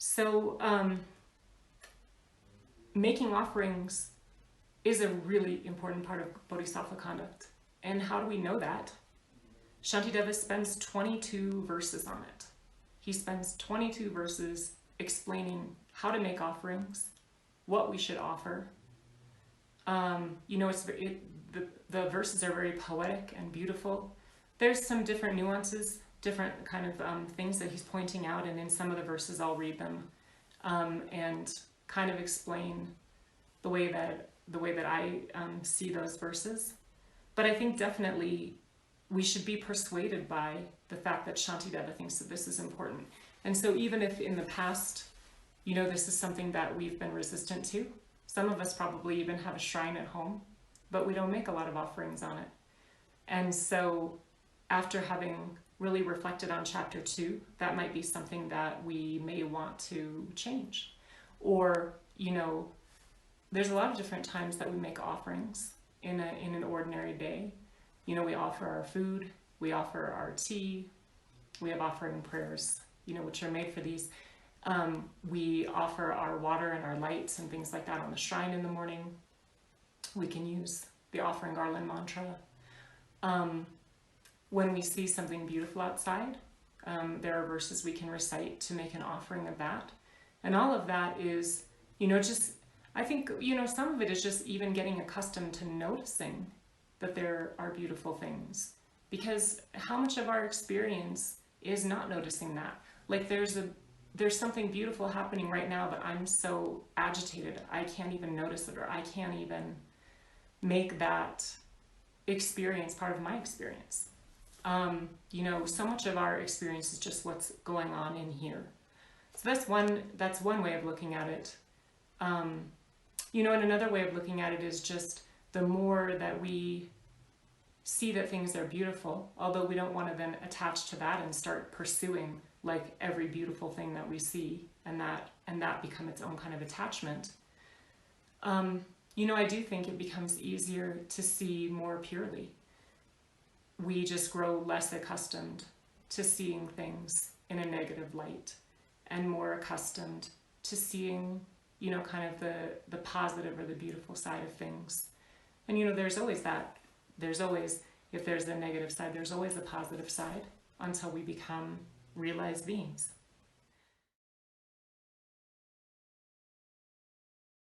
So making offerings is a really important part of Bodhisattva conduct. And how do we know that? Shantideva spends 22 verses on it. He spends 22 verses explaining how to make offerings, what we should offer. The verses are very poetic and beautiful. There's some different nuances, different kind of things that he's pointing out, and in some of the verses I'll read them and kind of explain the way that I see those verses. But I think definitely we should be persuaded by the fact that Shantideva thinks that this is important. And so even if in the past, this is something that we've been resistant to, some of us probably even have a shrine at home, but we don't make a lot of offerings on it. And so after having really reflected on chapter 2, that might be something that we may want to change. Or, there's a lot of different times that we make offerings in an ordinary day. We offer our food, we offer our tea, we have offering prayers, which are made for these. We offer our water and our lights and things like that on the shrine in the morning. We can use the offering garland mantra. When we see something beautiful outside, there are verses we can recite to make an offering of that. And all of that is, I think, some of it is just even getting accustomed to noticing that there are beautiful things. Because how much of our experience is not noticing that? Like there's something beautiful happening right now, but I'm so agitated, I can't even notice it, or I can't even make that experience part of my experience. So much of our experience is just what's going on in here. So that's one way of looking at it. And another way of looking at it is just the more that we see that things are beautiful, although we don't want to then attach to that and start pursuing like every beautiful thing that we see and that become its own kind of attachment. I do think it becomes easier to see more purely. We just grow less accustomed to seeing things in a negative light and more accustomed to seeing, kind of the positive or the beautiful side of things. And, there's always that. There's always, if there's a negative side, there's always a positive side until we become realized beings.